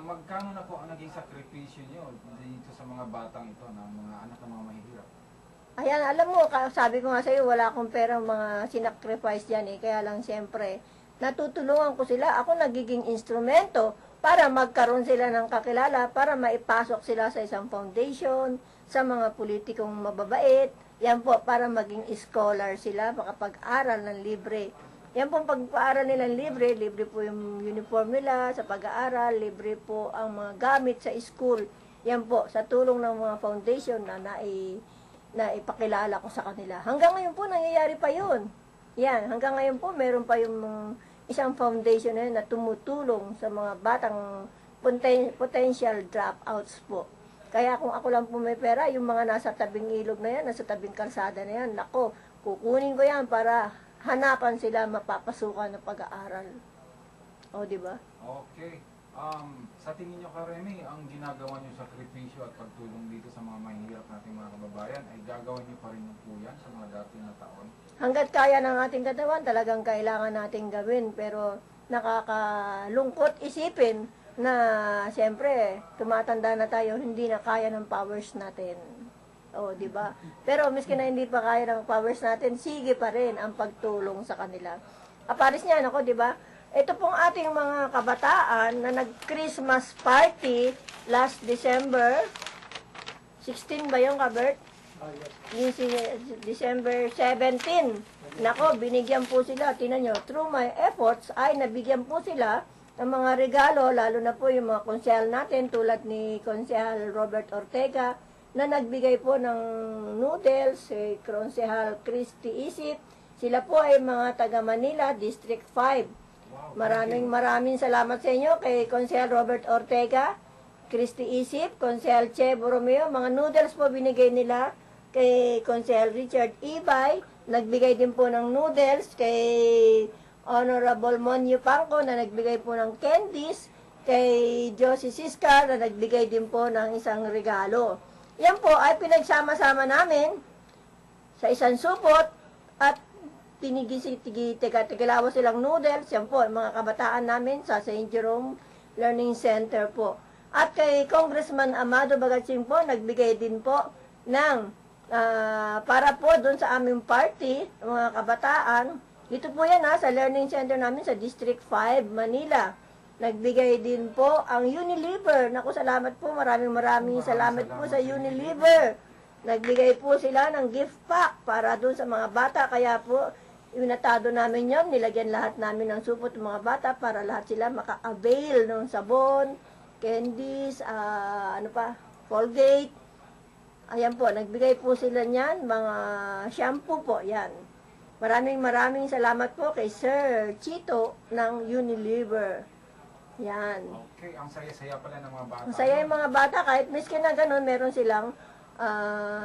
magkano na po ang naging sakripisyo niyo dito sa mga batang ito, ng mga anak ng mga mahihirap? Ayan, alam mo, sabi ko nga sa'yo, wala akong perang mga sinacrifice dyan eh. Kaya lang siyempre, natutulungan ko sila. Ako nagiging instrumento para magkaroon sila ng kakilala, para maipasok sila sa isang foundation, sa mga politikong mababait. Yan po, para maging scholar sila, makapag-aral ng libre. Yan po, pag-aaral nilang libre, libre po yung uniform nila sa pag-aaral, libre po ang mga gamit sa school. Yan po, sa tulong ng mga foundation na ipakilala ko sa kanila. Hanggang ngayon po, nangyayari pa yun. Yan, hanggang ngayon po, meron pa yung isang foundation na tumutulong sa mga batang potential dropouts po. Kaya kung ako lang po may pera, yung mga nasa tabing ilog na yan, nasa tabing kalsada na yan, nako, kukunin ko yan para hanapan sila mapapasukan ng pag-aaral. O, di ba? Okay. Sa tingin nyo, Karemi, ang ginagawa nyo sakripisyo at pagtulong dito sa mga mahihirap nating mga kababayan, ay gagawin nyo pa rin po yan sa mga dating na taon? Hanggat kaya ng ating katawan, talagang kailangan nating gawin. Pero nakakalungkot isipin na siyempre, tumatanda na tayo, hindi na kaya ng powers natin. O, di ba? Pero miski na hindi pa kaya ng powers natin, sige pa rin ang pagtulong sa kanila. Aparis niyan ako, di ba? Ito pong ating mga kabataan na nag-Christmas party last December. 16 ba yung Bert? December 17. Nako, binigyan po sila. Tingnan nyo, through my efforts ay nabigyan po sila ng mga regalo, lalo na po yung mga konsehal natin tulad ni Konsehal Robert Ortega na nagbigay po ng noodles, si Konsehal Christy Isip. Sila po ay mga taga Manila, District 5. Maraming salamat sa inyo kay Konsehal Robert Ortega, Christy Isip, Konsehal Che Borromeo. Mga noodles po binigay nila kay Konsehal Richard Ibay. Nagbigay din po ng noodles kay Honorable Monyo Pangco na nagbigay po ng candies. Kay Josie Siska na nagbigay din po ng isang regalo. Yan po ay pinagsama-sama namin sa isang supot at tigilawa silang noodles. Yan po, mga kabataan namin sa St. Jerome Learning Center po. At kay Congressman Amado Bagatsing po, nagbigay din po ng para po doon sa aming party, mga kabataan. Dito po yan sa Learning Center namin sa District 5, Manila. Nagbigay din po ang Unilever. Naku, salamat po, maraming salamat po sa Unilever. Nagbigay po sila ng gift pack para doon sa mga bata. Kaya po, inatado namin yon, nilagyan lahat namin ng supot ng mga bata para lahat sila maka-avail ng sabon, candies, Colgate. Ayan po, nagbigay po sila niyan, mga shampoo po, yan. Maraming salamat po kay Sir Chito ng Unilever. Yan. Okay, ang saya-saya pala ng mga bata. Ang saya yung mga bata, kahit miski na ganun, meron silang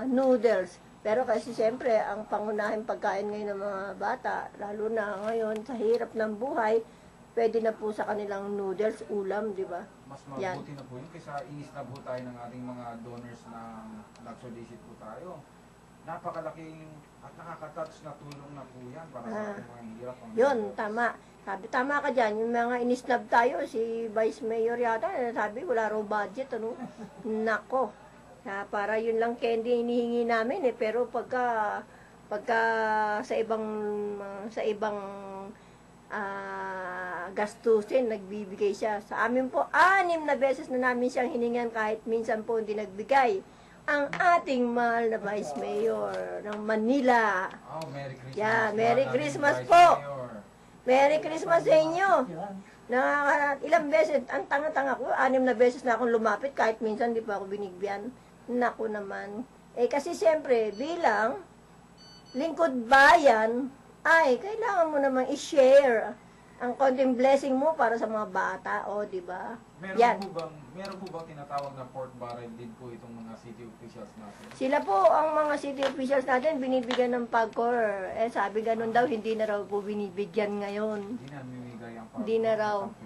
noodles. Pero kasi siyempre, ang pangunahing pagkain ngayon ng mga bata, lalo na ngayon sa hirap ng buhay, pwede na po sa kanilang noodles, ulam, di ba? Mas mabuti na po yun kaysa inis na po tayo ng ating mga donors na nag-solicit po tayo. Napakalaking at nakaka-touch na tulong na po yan para sa ating mga hirap. Yun, tama. Tama ka dyan. Yung mga inisnab tayo, si Vice Mayor yata, sabi, wala raw budget, ano? Nako. Para yun lang candy hinihingi namin pero pagka sa ibang gastusin nagbibigay siya. Sa amin po 6 na beses na namin siyang hiningan kahit minsan po hindi nagbigay. Ang ating mahal na Vice Mayor ng Manila. Oh, Merry Christmas. Yeah, Merry Christmas po. Merry Christmas sa inyo. Ilang beses, ang tanga-tanga ko, 6 na beses na akong lumapit kahit minsan di pa ako binigyan. Naku naman. Kasi siyempre, bilang lingkod bayan, ay, kailangan mo namang i-share ang konting blessing mo para sa mga bata, di ba? Meron po bang tinatawag na pork barrel din po itong mga city officials natin? Sila po, ang mga city officials natin, binibigyan ng PAGCOR. Sabi ganun daw, hindi na raw po binibigyan ngayon. Hindi na mimigay ang PAGCOR?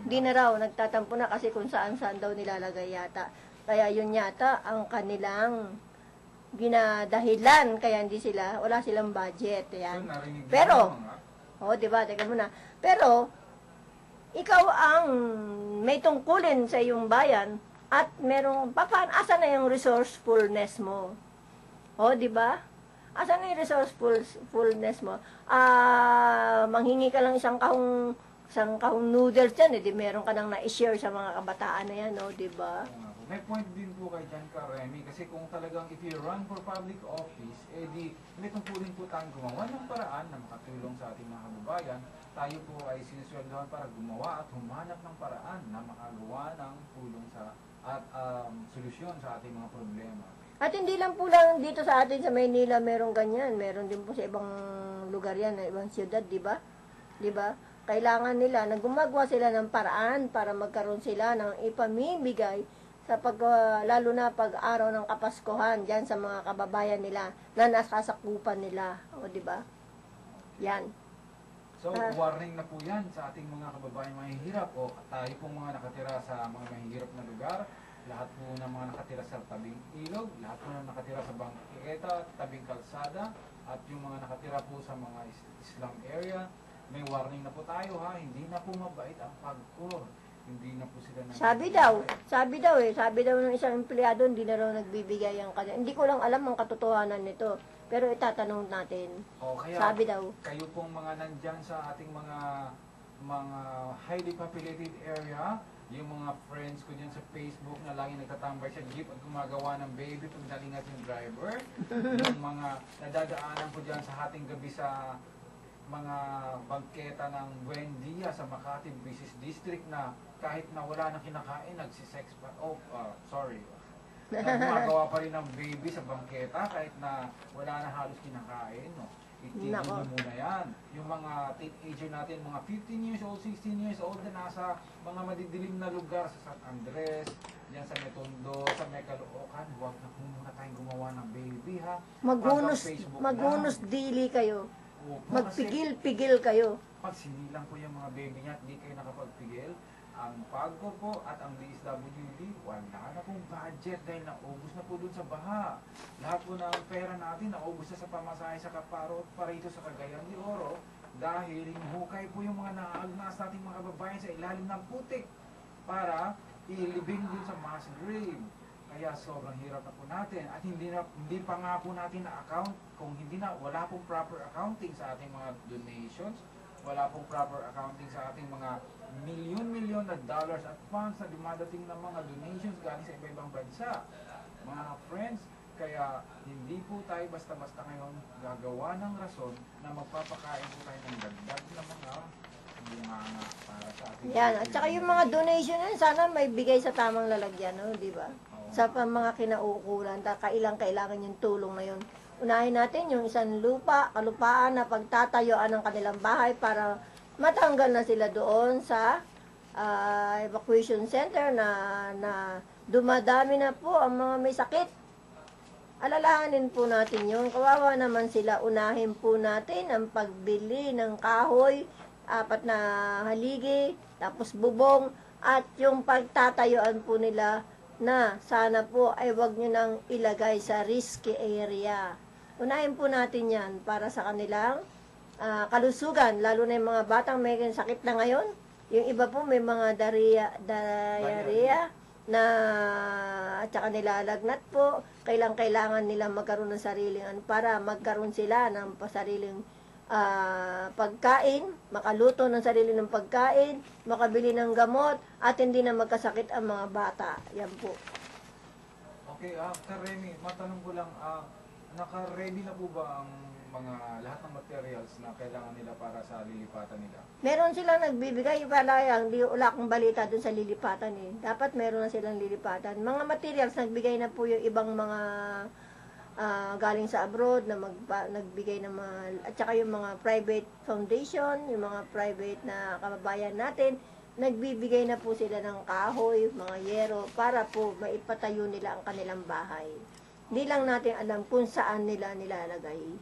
Hindi na raw. Nagtatampo na kasi kung saan-saan daw nilalagay yata. Kaya yun yata ang kanilang ginadahilan, kaya wala silang budget. Yan. So, pero, di ba, teka muna. Pero, ikaw ang may tungkulin sa iyong bayan at merong asa na yung resourcefulness mo? O, di ba? Asa na yung resourcefulness mo? Manghingi ka lang isang kahong noodles dyan, di meron ka nang na-share sa mga kabataan na yan, no, di ba? May point din po kay Jan Remy kasi kung talagang if you run for public office, may tungkulin po tayong gumawa ng paraan na makatulong sa ating mga kababayan. Tayo po ay sinisweldohan para gumawa at humanap ng paraan na makagawa ng tulong at solusyon sa ating mga problema. At hindi lang po lang dito sa atin sa Maynila merong ganyan. Meron din po sa ibang lugar yan, ibang siyudad, di ba? Di ba? Kailangan nila na gumagawa sila ng paraan para magkaroon sila ng ipamimigay sa lalo na pag araw ng Kapaskuhan diyan sa mga kababayan nila na nasasakupan nila. O, di ba? Yan. So, warning na po yan sa ating mga kababayan mahihirap o tayo pong mga nakatira sa mga mahihirap na lugar, lahat po ng mga nakatira sa tabing ilog, lahat po ng nakatira sa bangketa, tabing kalsada, at yung mga nakatira po sa mga slum area, may warning na po tayo ha, hindi na po mabait ang pagkor. Hindi na po sila Sabi daw ng isang empleyado, hindi na raw nagbibigay ang kanya. Hindi ko lang alam ang katotohanan nito. Pero itatanong natin. Kaya sabi daw. Kayo pong mga nandyan sa ating mga highly populated area, yung mga friends ko dyan sa Facebook na lagi nagtatambay sa jeep at gumagawa ng baby pag nalingat yung driver, yung mga nadadaanan ko dyan sa hating gabi sa mga bangketa ng Buendia sa Makati Business District na kahit na wala nang kinakain, nagsisex pa. Gumagawa pa rin ng baby sa bangketa kahit na wala na halos kinakain. No? Itigil nyo muna yan. Yung mga teenager natin, mga 15 years old, 16 years old na nasa mga madidilim na lugar sa San Andres, yan sa Metondo, sa Caloocan, huwag na muna tayong gumawa ng baby ha. Maghunos dili kayo. Magpigil-pigil kayo. Pag sinilang po yung mga baby niya at hindi kayo nakapagpigil, ang PAGCOR po at ang DSWD, wala na pong budget dahil naubos na po dun sa baha. Lahat po ng pera natin naubos na sa pamasahe sa Kaparo at parito sa Cagayan de Oro dahil hinukay po yung mga naagnas nating mga kababayan sa ilalim ng putik para ilibing dun sa mass grave. Kaya sobrang hirap na po natin at hindi pa nga po natin na-account kung wala pong proper accounting sa ating mga donations, wala pong proper accounting sa ating mga milyon-milyon na dollars at funds na dumadating ng mga donations galing sa iba-ibang bansa. Mga friends, kaya hindi po tayo basta-basta ngayon gagawa ng rason na magpapakain po tayo ng dagdag na mga bunganga para sa ating yan, at saka yung mga donation yan, sana may bigay sa tamang lalagyan, no? Di ba? Sa mga kinauukulan, kailangan yung tulong na yun. Unahin natin yung isang kalupaan na pagtatayuan ng kanilang bahay para matanggal na sila doon sa evacuation center na dumadami na po ang mga may sakit. Alalahanin po natin yun. Kawawa naman sila. Unahin po natin ang pagbili ng kahoy, 4 na haligi, tapos bubong, at yung pagtatayuan po nila na sana po ay wag nyo nang ilagay sa risky area. Unahin po natin yan para sa kanilang kalusugan, lalo na yung mga batang may sakit na ngayon. Yung iba po may mga diarrhea na at saka nilalagnat po. Kailangan nila magkaroon ng sariling para magkaroon sila ng sariling pagkain, makaluto ng sarili ng pagkain, makabili ng gamot, at hindi na magkasakit ang mga bata. Yan po. Okay, Kar Remy, matanong ko lang, naka-ready na po ba ang lahat ng materials na kailangan nila para sa lilipatan nila? Meron silang nagbibigay, wala akong balita dun sa lilipatan eh. Dapat meron na silang lilipatan. Mga materials, nagbigay na po yung ibang mga galing sa abroad na nagbigay ng mga, at saka yung mga private foundation, yung mga private na kababayan natin, nagbibigay na po sila ng kahoy, mga yero, para po maipatayo nila ang kanilang bahay. Hindi lang natin alam kung saan nila nilalagay.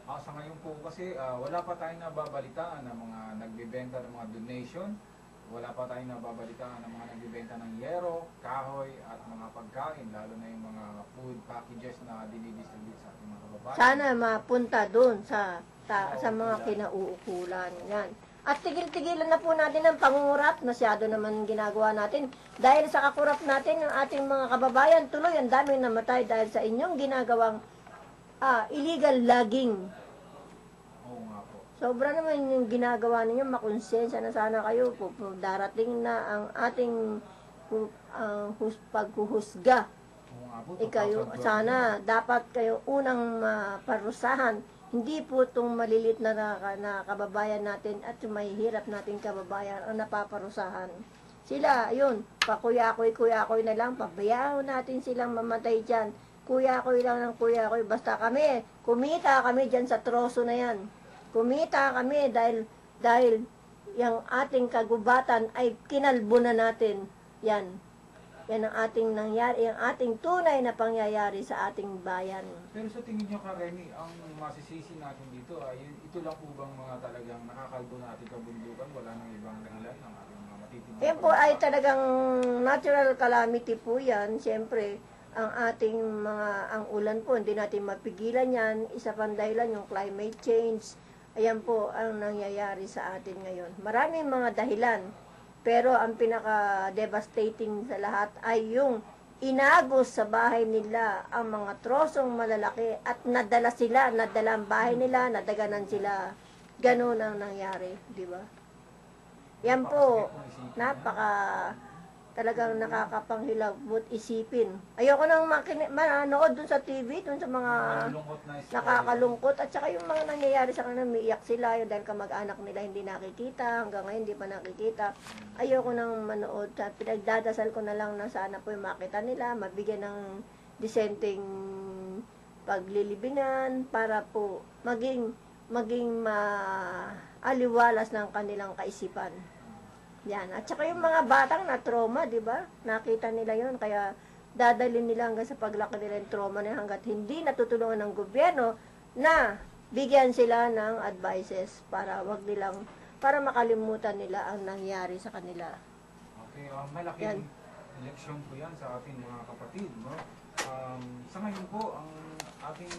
Sa ngayon po kasi wala pa tayong nababalitaan ng mga nagbibenta ng mga donation, wala pa tayong nababalitaan ng mga nagbibenta ng yero, kahoy at mga pagkain, lalo na yung mga food packages na dinidistribute sa ating mga kababayan. Sana mapunta doon sa mga kinauukulan. Yan. At tigil-tigilan na po natin ang pangungurap. Masyado naman ginagawa natin. Dahil sa kakurap natin, ang ating mga kababayan, tuloy ang daming namatay dahil sa inyong ginagawang illegal logging. Oo nga po. Sobra naman yung ginagawa ninyo, makonsensya na sana kayo. Darating na ang ating paghuhusga. Oo nga po. Kayo, 2012 sana dapat kayo unang parusahan. Hindi po itong malilit na kababayan natin at yung mahihirap nating kababayan ang napaparusahan. Sila, yun, kuya-akoy na lang, pabayaan natin silang mamatay dyan. Kuya-akoy lang ng kuya-akoy. Basta kami, kumita kami dyan sa troso na yan. Kumita kami dahil yung ating kagubatan ay kinalbo na natin. Yan. Yan ang ating nangyari, ang ating tunay na pangyayari sa ating bayan. Pero sa tingin nyo, Remy, ang masisisi natin dito ay ito lang po bang mga talagang nakakalbo na ating kabundukan? Wala nang ibang dahilan ng ating mga matitinding? Yan po ay talagang natural calamity po yan. Siyempre, ang ating ang ulan po, hindi natin mapigilan yan. Isa pang dahilan yung climate change. Ayan po ang nangyayari sa atin ngayon. Maraming mga dahilan. Pero ang pinaka-devastating sa lahat ay yung inagos sa bahay nila ang mga trosong malalaki at nadala ang bahay nila, nadaganan sila. Ganun ang nangyari, di ba? Yan po, talagang nakakapanghilabot isipin. Ayoko nang manood dun sa TV, dun sa mga nakakalungkot. At saka yung mga nangyayari sa kanila, umiiyak sila, yung dahil kamag-anak nila hindi nakikita, hanggang ngayon hindi pa nakikita. Ayoko nang manood. Pinagdadasal ko na lang na sana po yung makita nila, mabigyan ng disenteng paglilibingan para po maging aliwalas ng kanilang kaisipan. Yan. At saka yung mga batang na trauma, di ba? Nakita nila yon, kaya dadalhin nila hanggang sa paglaki nila yung trauma na hanggat hindi natutulungan ng gobyerno na bigyan sila ng advices para para makalimutan nila ang nangyari sa kanila. Okay, malaking eleksyon po yan sa ating mga kapatid, no? Sa ngayon po, ang ating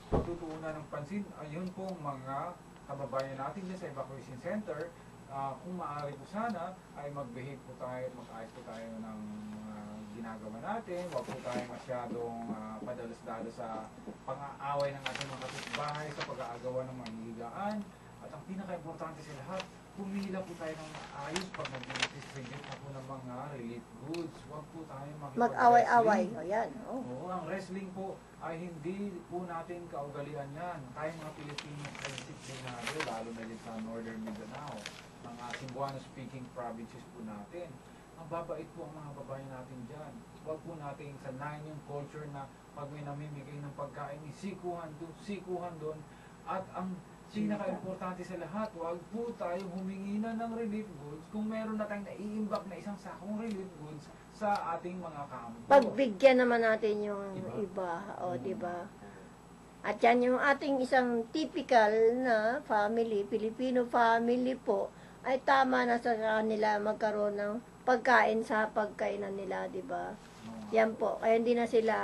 pagtutuunan ng pansin, ayun po mga kababayan natin dyan sa evacuation center. Kung maaari po sana ay mag-behave po tayo, mag-ayos po tayo ng mga ginagawa natin. Huwag po tayo masyadong padalos-dalos sa pang-aaway ng ating mga kapitbahay, sa pag-aagawa ng mga higaan. At ang pinaka-importante sa lahat, pumila po tayo ng ayos pag mag-distribute na po ng mga relief goods. Huwag po tayo mag-away-away. Ayan. Oo, ang wrestling po ay hindi po natin kaugalian yan. Tayong mga Pilipino ay disiplinado, lalo na din sa Northern Mindanao, mga Cebuano-speaking provinces po natin. Ang babait po ang mga babae natin dyan. Huwag po natin sanayin yung culture na pag may namimigay ng pagkain, sikuhan doon. At ang pinaka-importante sa lahat, huwag po tayong humingi na ng relief goods kung meron na tayong naiimbak na isang sakong relief goods sa ating mga kampo. Pagbigyan naman natin yung iba, di ba? At yan yung ating isang typical na family, Filipino family po, ay tama na sa kanila magkaroon ng pagkain sa pagkainan nila, di ba? Yan po. Kaya hindi na sila,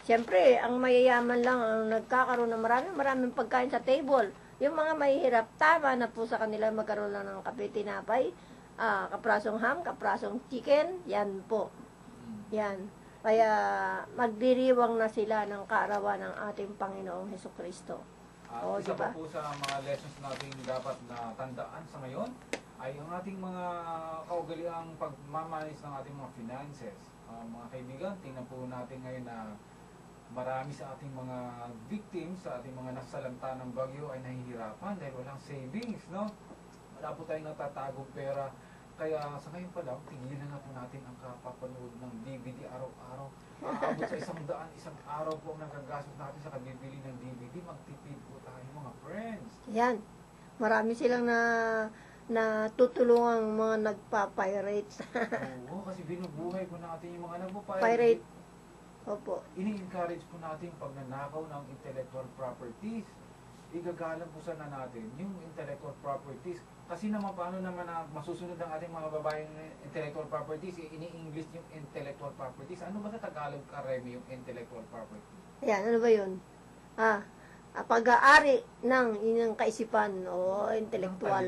siyempre, ang mayayaman lang ang nagkakaroon ng maraming pagkain sa table. Yung mga mahihirap, tama na po sa kanila magkaroon lang ng kape, tinapay, kaprasong ham, kaprasong chicken, yan po. Yan. Kaya magdiriwang na sila ng kaarawan ng ating Panginoong Hesukristo. Isa pa po sa mga lessons natin dapat na tandaan sa ngayon ay ang ating mga kaugaliang pagmamanis ng ating mga finances. Mga kaibigan, tingnan po natin ngayon na marami sa ating mga victims, sa ating mga nasalanta ng bagyo ay nahihirapan dahil walang savings, no? Wala po tayong natatagong pera. Kaya sa ngayon pa lang, tigilan na po natin ang kapapanood ng DVD araw-araw. Aabot sa 100, isang araw po ang nagagastos natin sa kabibili ng DVD. Magtipid po tayo mga friends. Yan. Marami silang natutulungang mga nagpa-pirate. Oo, kasi binubuhay po natin yung mga nagpo-pirate. Pirate. Opo. Ini-encourage po natin pag nanakaw ng intellectual properties. Igagalang po sana natin yung intellectual properties. Kasi naman paano naman na masusunod ang ating mga babaeng intellectual properties, ini-English yung intellectual properties. Ano ba sa Tagalog, Remy, yung intellectual property? Ayan, ano ba yun? Pag-aari ng inyong kaisipan o intellectual.